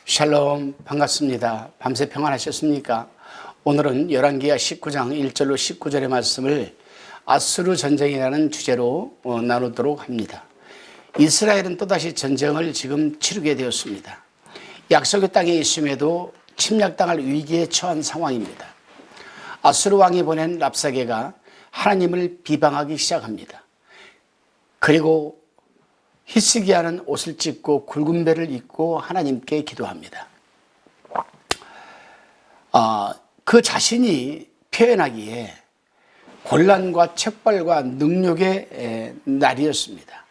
샬롬, 반갑습니다. 밤새 평안하셨습니까? 오늘은 열왕기하 19장 1절로 19절의 말씀을 아수르 전쟁이라는 주제로 나누도록 합니다. 이스라엘은 또다시 전쟁을 지금 치르게 되었습니다. 약속의 땅에 있음에도 침략당할 위기에 처한 상황입니다. 아수르 왕이 보낸 랍사게가 하나님을 비방하기 시작합니다. 그리고 히스기야는 옷을 찢고 굵은 배를 입고 하나님께 기도합니다. 그 자신이 표현하기에 곤란과 책벌과 능욕의 날이었습니다.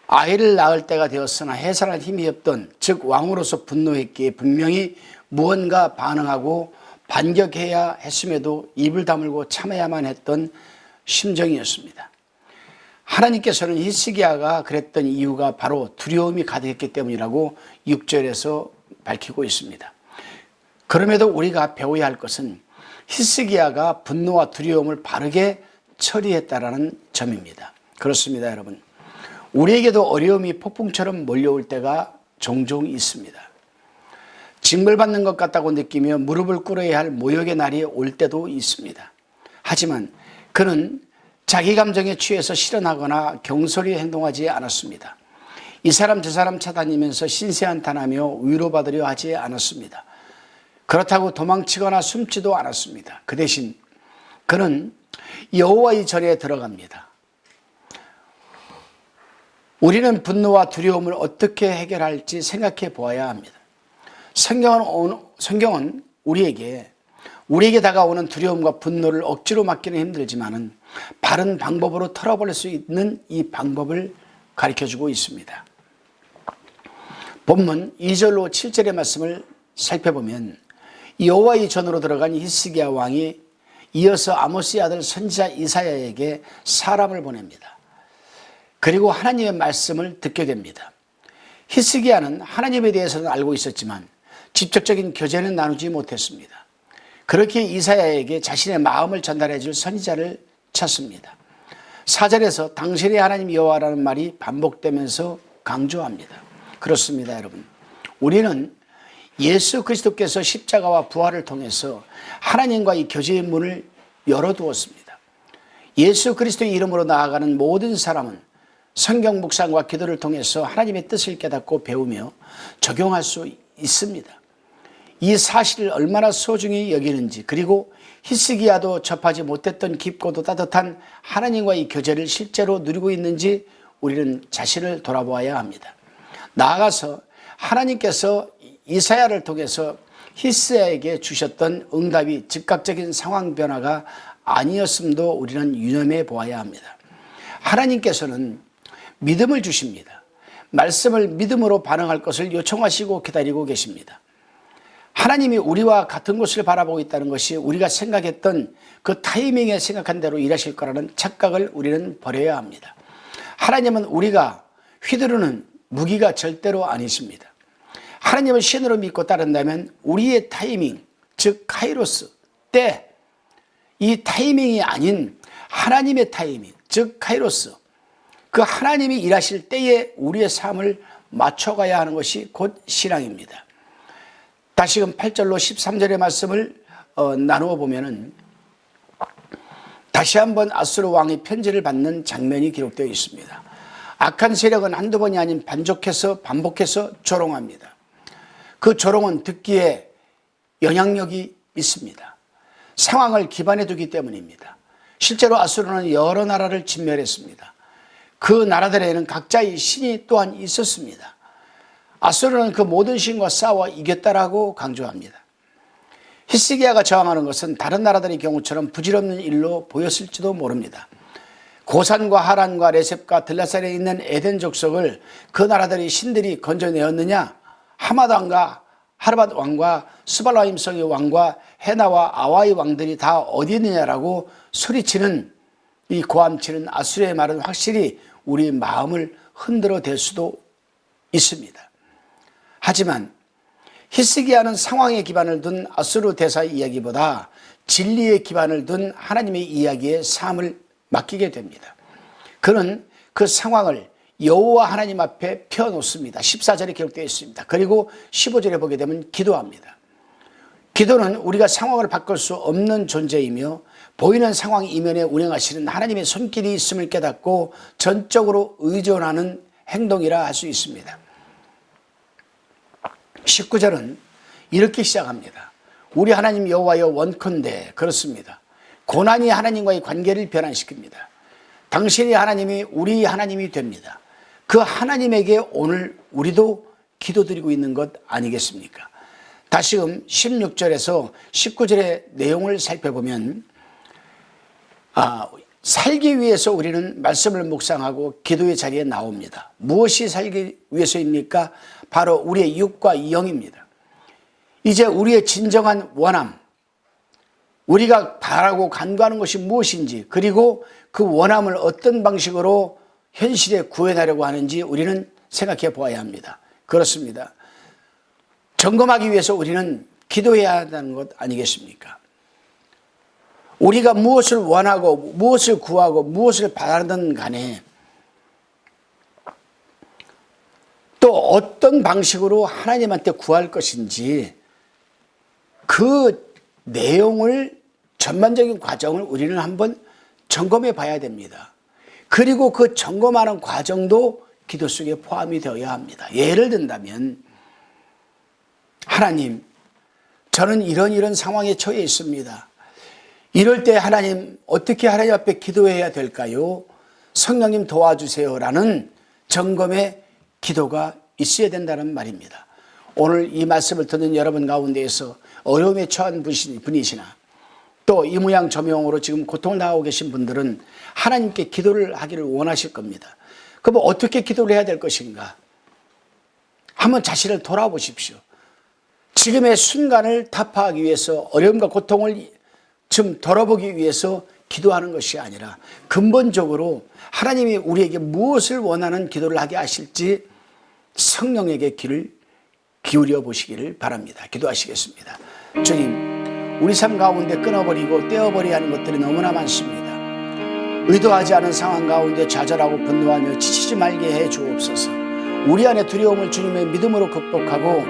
아이를 낳을 때가 되었으나 해산할 힘이 없던, 즉 왕으로서 분노했기에 분명히 무언가 반응하고 반격해야 했음에도 입을 다물고 참아야만 했던 심정이었습니다. 하나님께서는 히스기야가 그랬던 이유가 바로 두려움이 가득했기 때문이라고 6절에서 밝히고 있습니다. 그럼에도 우리가 배워야 할 것은 히스기야가 분노와 두려움을 바르게 처리했다라는 점입니다. 그렇습니다, 여러분. 우리에게도 어려움이 폭풍처럼 몰려올 때가 종종 있습니다. 징벌받는 것 같다고 느끼며 무릎을 꿇어야 할 모욕의 날이 올 때도 있습니다. 하지만 그는 자기 감정에 취해서 실현하거나 경솔히 행동하지 않았습니다. 이 사람 저 사람 찾아다니면서 신세한탄하며 위로받으려 하지 않았습니다. 그렇다고 도망치거나 숨지도 않았습니다. 그 대신 그는 여호와의 전에 들어갑니다. 우리는 분노와 두려움을 어떻게 해결할지 생각해 보아야 합니다. 성경은 우리에게 다가오는 두려움과 분노를 억지로 막기는 힘들지만은 바른 방법으로 털어버릴 수 있는 이 방법을 가르쳐주고 있습니다. 본문 2절로 7절의 말씀을 살펴보면 여호와의 전으로 들어간 히스기야 왕이 이어서 아모스의 아들 선지자 이사야에게 사람을 보냅니다. 그리고 하나님의 말씀을 듣게 됩니다. 히스기야는 하나님에 대해서는 알고 있었지만 직접적인 교제는 나누지 못했습니다. 그렇게 이사야에게 자신의 마음을 전달해 줄 선지자를 찾습니다. 4절에서 당신의 하나님 여호와라는 말이 반복되면서 강조합니다. 그렇습니다, 여러분. 우리는 예수 그리스도께서 십자가와 부활을 통해서 하나님과의 교제의 문을 열어두었습니다. 예수 그리스도의 이름으로 나아가는 모든 사람은 성경 묵상과 기도를 통해서 하나님의 뜻을 깨닫고 배우며 적용할 수 있습니다. 이 사실을 얼마나 소중히 여기는지, 그리고 히스기야도 접하지 못했던 깊고도 따뜻한 하나님과의 교제를 실제로 누리고 있는지 우리는 자신을 돌아보아야 합니다. 나아가서 하나님께서 이사야를 통해서 히스기야에게 주셨던 응답이 즉각적인 상황 변화가 아니었음도 우리는 유념해 보아야 합니다. 하나님께서는 믿음을 주십니다. 말씀을 믿음으로 반응할 것을 요청하시고 기다리고 계십니다. 하나님이 우리와 같은 곳을 바라보고 있다는 것이 우리가 생각했던 그 타이밍에 생각한 대로 일하실 거라는 착각을 우리는 버려야 합니다. 하나님은 우리가 휘두르는 무기가 절대로 아니십니다. 하나님을 신으로 믿고 따른다면 우리의 타이밍, 즉 카이로스, 때, 이 타이밍이 아닌 하나님의 타이밍, 즉 카이로스, 그 하나님이 일하실 때에 우리의 삶을 맞춰가야 하는 것이 곧 신앙입니다. 다시금 8절로 13절의 말씀을 나누어 보면은 다시 한번 아수르 왕의 편지를 받는 장면이 기록되어 있습니다. 악한 세력은 한두 번이 아닌 반복해서 조롱합니다. 그 조롱은 듣기에 영향력이 있습니다. 상황을 기반에 두기 때문입니다. 실제로 아수르는 여러 나라를 진멸했습니다. 그 나라들에는 각자의 신이 또한 있었습니다. 아수르는 그 모든 신과 싸워 이겼다라고 강조합니다. 히스기야가 저항하는 것은 다른 나라들의 경우처럼 부질없는 일로 보였을지도 모릅니다. 고산과 하란과 레셉과 들라살에 있는 에덴 족속을 그 나라들의 신들이 건져내었느냐? 하맛 왕과 하르밧 왕과 스발라임 성의 왕과 헤나와 아와의 왕들이 다 어디 있느냐라고 소리치는, 이 고함치는 아수르의 말은 확실히 우리 마음을 흔들어 댈 수도 있습니다. 하지만 히스기야는 상황의 기반을 둔 아수르 대사의 이야기보다 진리의 기반을 둔 하나님의 이야기에 삶을 맡기게 됩니다. 그는 그 상황을 여호와 하나님 앞에 펴놓습니다. 14절에 기록되어 있습니다. 그리고 15절에 보게 되면 기도합니다. 기도는 우리가 상황을 바꿀 수 없는 존재이며 보이는 상황 이면에 운행하시는 하나님의 손길이 있음을 깨닫고 전적으로 의존하는 행동이라 할 수 있습니다. 19절은 이렇게 시작합니다. 우리 하나님 여호와여 원컨대, 그렇습니다. 고난이 하나님과의 관계를 변환시킵니다. 당신이 하나님이 우리 하나님이 됩니다. 그 하나님에게 오늘 우리도 기도드리고 있는 것 아니겠습니까? 다시금 16절에서 19절의 내용을 살펴보면 살기 위해서 우리는 말씀을 묵상하고 기도의 자리에 나옵니다. 무엇이 살기 위해서입니까? 바로 우리의 육과 영입니다. 이제 우리의 진정한 원함, 우리가 바라고 간구하는 것이 무엇인지, 그리고 그 원함을 어떤 방식으로 현실에 구현하려고 하는지 우리는 생각해 보아야 합니다. 그렇습니다. 점검하기 위해서 우리는 기도해야 한다는 것 아니겠습니까? 우리가 무엇을 원하고 무엇을 구하고 무엇을 바라든 간에 또 어떤 방식으로 하나님한테 구할 것인지 그 내용을, 전반적인 과정을 우리는 한번 점검해 봐야 됩니다. 그리고 그 점검하는 과정도 기도 속에 포함이 되어야 합니다. 예를 든다면, 하나님, 저는 이런 상황에 처해 있습니다. 이럴 때 하나님, 어떻게 하나님 앞에 기도해야 될까요? 성령님 도와주세요라는 점검의 기도가 있어야 된다는 말입니다. 오늘 이 말씀을 듣는 여러분 가운데에서 어려움에 처한 분이시나 또 이 모양 저 모양으로 지금 고통을 당하고 계신 분들은 하나님께 기도를 하기를 원하실 겁니다. 그럼 어떻게 기도를 해야 될 것인가? 한번 자신을 돌아보십시오. 지금의 순간을 타파하기 위해서, 어려움과 고통을 좀 덜어보기 위해서 기도하는 것이 아니라 근본적으로 하나님이 우리에게 무엇을 원하는 기도를 하게 하실지 성령에게 귀를 기울여 보시기를 바랍니다. 기도하시겠습니다. 주님, 우리 삶 가운데 끊어버리고 떼어버려야 하는 것들이 너무나 많습니다. 의도하지 않은 상황 가운데 좌절하고 분노하며 지치지 말게 해 주옵소서. 우리 안에 두려움을 주님의 믿음으로 극복하고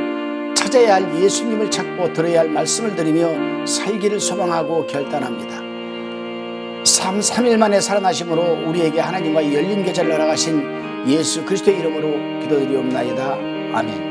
찾아야 할 예수님을 찾고 들어야 할 말씀을 들으며 살기를 소망하고 결단합니다. 3일 만에 살아나심으로 우리에게 하나님과 열린 계절을 허락하신 예수 그리스도의 이름으로 기도드리옵나이다. 아멘.